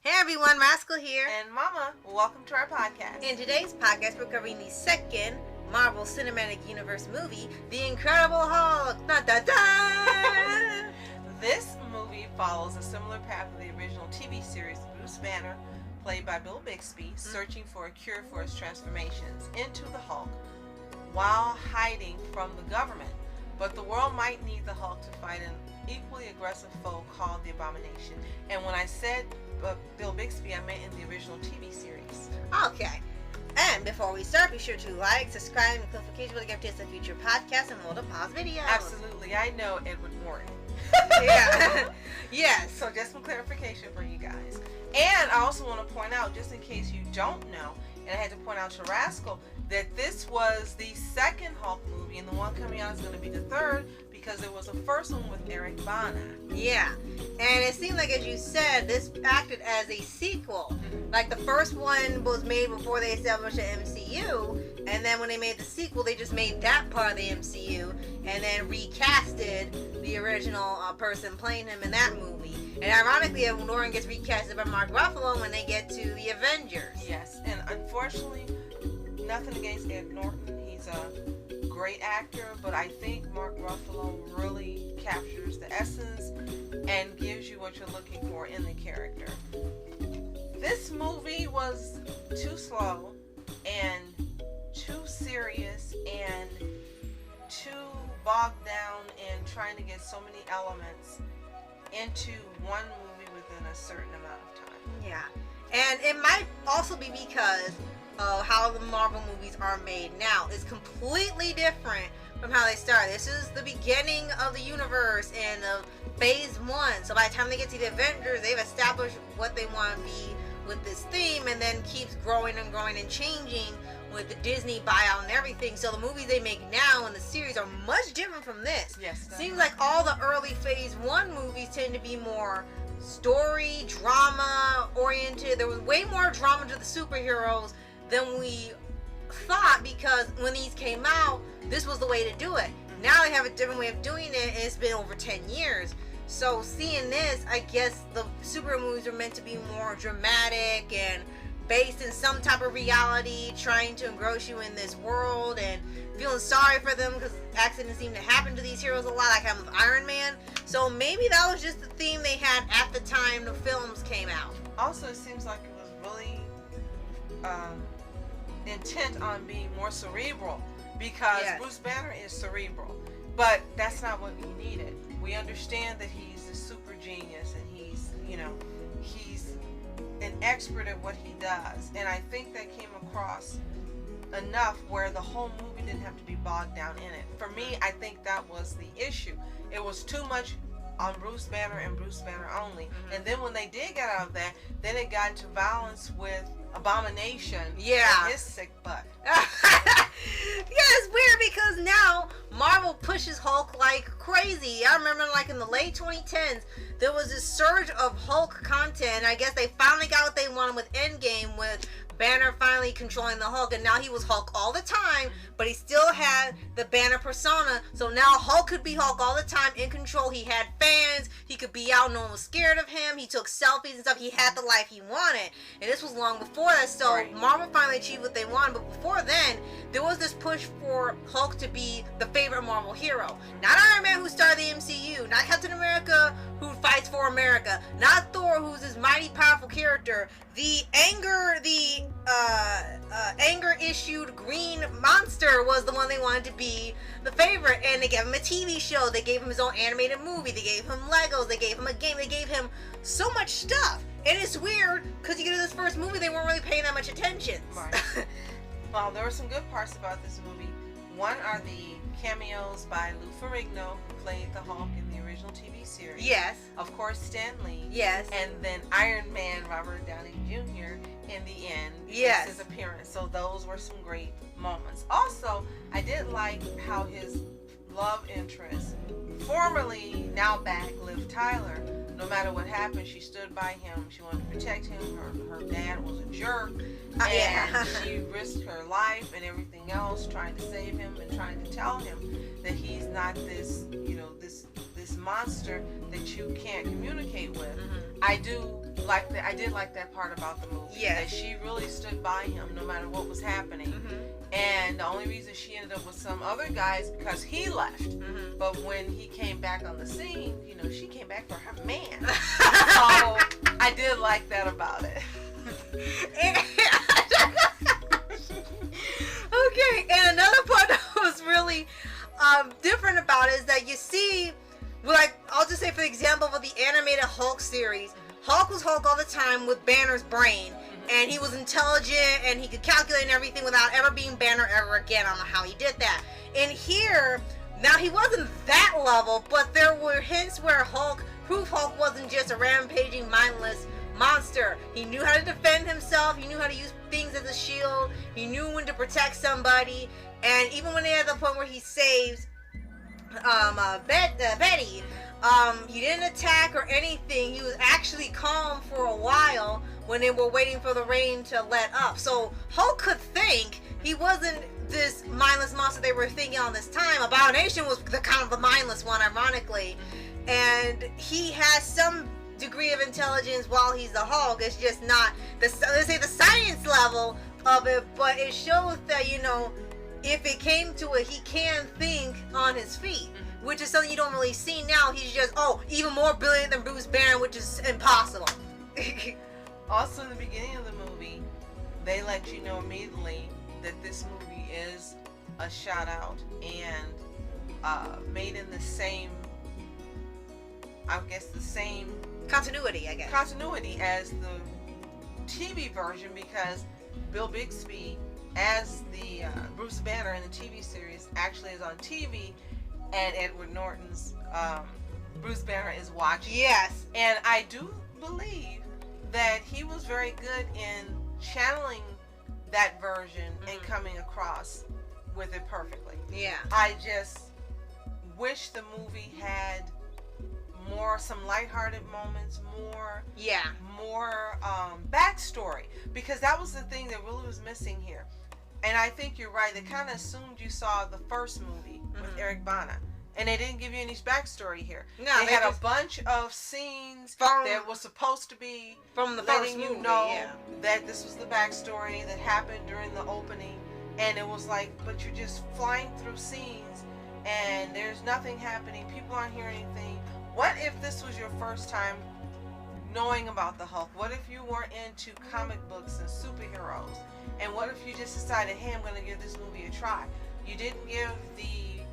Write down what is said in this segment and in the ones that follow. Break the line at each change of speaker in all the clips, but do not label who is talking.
Hey everyone, Rascal here.
And Mama, welcome to our podcast.
In today's podcast, we're covering the second Marvel Cinematic Universe movie, The Incredible Hulk. Dun, dun, dun.
This movie follows a similar path of the original TV series. Bruce Banner, played by Bill Bixby, searching for a cure for his transformations into the Hulk while hiding from the government. But the world might need the Hulk to fight an equally aggressive foe called the Abomination. And when I said Bill Bixby, I meant in the original TV series.
Okay. And before we start, be sure to like, subscribe, and click notifications to get updates on future podcasts and more to pause videos.
Absolutely. I know Edward Norton.
Yeah. Yes.
So just some clarification for you guys. And I also want to point out, just in case you don't know, and I had to point out to Rascal, that this was the second Hulk movie, and the one coming out is going to be the third, because there was a first one with Eric Bana.
Yeah. And it seemed like, as you said, this acted as a sequel. Like, the first one was made before they established the MCU, and then when they made the sequel, they just made that part of the MCU, and then recasted the original person playing him in that movie. And ironically, Edward Norton gets recasted by Mark Ruffalo when they get to the Avengers.
Yes, and unfortunately, nothing against Ed Norton. He's a great actor, but I think Mark Ruffalo really captures the essence and gives you what you're looking for in the character. This movie was too slow and too serious and too bogged down in trying to get so many elements into one movie within a certain amount of time.
Yeah. And it might also be because of how the Marvel movies are made now. It's completely different from how they started. This is the beginning of the universe and of phase 1. So by the time they get to the Avengers, they've established what they want to be with this theme, and then keeps growing and growing and changing with the Disney buyout and everything. So the movies they make now in the series are much different from this.
Yes.
Seems like all the early phase 1 movies tend to be more story, drama oriented. There was way more drama to the superheroes than we thought, because when these came out, this was the way to do it. Now they have a different way of doing it, and it's been over 10 years. So seeing this, I guess the superhero movies are meant to be more dramatic and based in some type of reality, trying to engross you in this world and feeling sorry for them because accidents seem to happen to these heroes a lot, like happened with Iron Man. So maybe that was just the theme they had at the time the films came out.
Also, it seems like it was really intent on being more cerebral, because
Yes.
Bruce Banner is cerebral, but that's not what we needed. We understand that he's a super genius and he's an expert at what he does, and I think that came across enough where the whole movie didn't have to be bogged down in it. For me, I think that was the issue. It was too much on Bruce Banner and Bruce Banner only. And then when they did get out of that, then it got into violence with Abomination.
Yeah.
And his sick butt.
Yeah, it's weird because now Marvel pushes Hulk like crazy. I remember like in the late 2010s, there was this surge of Hulk content. I guess they finally got what they wanted with Endgame, with Banner finally controlling the Hulk, and now he was Hulk all the time, but he still had the Banner persona. So now Hulk could be Hulk all the time, in control. He had fans. He could be out. No one was scared of him. He took selfies and stuff. He had the life he wanted, and this was long before that. So
Right.
Marvel finally achieved what they wanted, but before then, there was this push for Hulk to be the favorite Marvel hero. Not Iron Man, who started the MCU. Not Captain America, who fights for America. Not Thor, who's this mighty, powerful character. The anger-issued green monster was the one they wanted to be the favorite, and they gave him a TV show. They gave him his own animated movie. They gave him Legos. They gave him a game. They gave him so much stuff. And it's weird because you get to this first movie, they weren't really paying that much attention.
Right. Well, there were some good parts about this movie. One are the cameos by Lou Ferrigno, who played the Hulk in the original TV series.
Yes.
Of course, Stan Lee.
Yes.
And then Iron Man, Robert Downey Jr. in the end.
Yes.
His appearance. So those were some great moments. Also, I did like how his love interest, formerly now back, Liv Tyler, no matter what happened, she stood by him. She wanted to protect him. Her dad was a jerk. And she risked her life and everything else trying to save him and trying to tell him that he's not this monster that you can't communicate with. I do I did like that part about the movie.
Yes.
That she really stood by him no matter what was happening.
Mm-hmm.
And the only reason she ended up with some other guys because he left.
Mm-hmm.
But when he came back on the scene, you know, she came back for her man. So I did like that about it.
Okay, and another part that was really different about it is that you see, like, I'll just say for example, with the animated Hulk series, Hulk was Hulk all the time with Banner's brain, and he was intelligent and he could calculate and everything without ever being Banner ever again. I don't know how he did that. And here, now he wasn't that level, but there were hints where Proof Hulk wasn't just a rampaging, mindless monster. He knew how to defend himself, he knew how to use things as a shield, he knew when to protect somebody, and even when they had the point where he saves Betty, he didn't attack or anything. He was actually calm for a while when they were waiting for the rain to let up. So Hulk could think. He wasn't this mindless monster they were thinking all this time. Abomination was the kind of the mindless one, ironically, and he has some degree of intelligence while he's the Hulk. It's just not let's say the science level of it, but it shows that, you know, if it came to it, he can think on his feet, which is something you don't really see now. He's just, even more brilliant than Bruce Banner, which is impossible.
Also, in the beginning of the movie, they let you know immediately that this movie is a shout out and made in the same, the same
continuity, I guess.
Continuity as the TV version, because Bill Bixby as the Bruce Banner in the TV series actually is on TV, and Edward Norton's Bruce Banner is watching.
Yes.
And I do believe that he was very good in channeling that version and coming across with it perfectly.
Yeah.
I just wish the movie had some lighthearted moments, more backstory, because that was the thing that really was missing here. And I think you're right. They kind of assumed you saw the first movie with Eric Bana, and they didn't give you any backstory here. No, they had a bunch of scenes that was supposed to be
from the
letting
first movie,
you know that this was the backstory that happened during the opening, and it was like, but you're just flying through scenes, and there's nothing happening. People aren't hearing anything. What if this was your first time knowing about the Hulk? What if you weren't into comic books and superheroes? And what if you just decided, hey, I'm going to give this movie a try? You didn't give the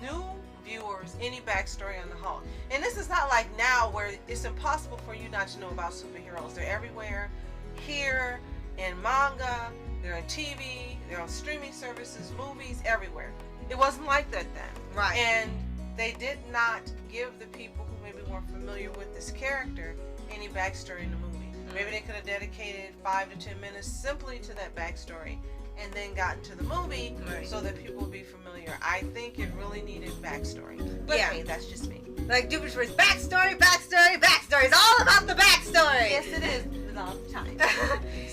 new viewers any backstory on the Hulk. And this is not like now where it's impossible for you not to know about superheroes. They're everywhere. Here, in manga, they're on TV, they're on streaming services, movies, everywhere. It wasn't like that then.
Right.
And they did not give the people who maybe weren't familiar with this character any backstory in the movie. Maybe they could have dedicated 5 to 10 minutes simply to that backstory and then gotten to the movie so that people would be familiar. I think it really needed backstory. But hey, that's just me.
Like Jupiter's First, backstory. It's all about the backstory.
Yes, it is. All the time.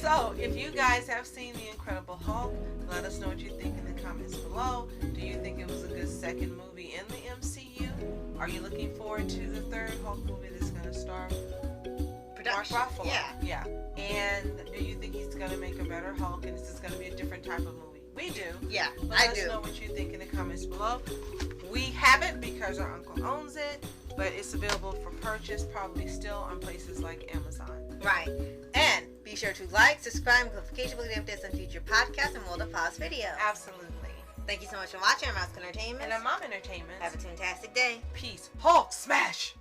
So, if you guys have seen The Incredible Hulk, let us know what you think in the comments below. Do you think it was a good second movie in the MCU? Are you looking forward to the third Hulk movie that's going to star Mark Ruffalo? Yeah. And do you think he's going to make a better Hulk, and this is going to be a different type of movie? We do.
Yeah,
Let us know what you think in the comments below. We have it because our uncle owns it, but it's available for purchase, probably still on places like Amazon.
Right. And be sure to like, subscribe, and notification bell to get updates on future podcasts and World of Paws videos.
Absolutely.
Thank you so much for watching. I'm Mouse Entertainment.
And I'm Mom Entertainment.
Have a fantastic day.
Peace. Hulk smash!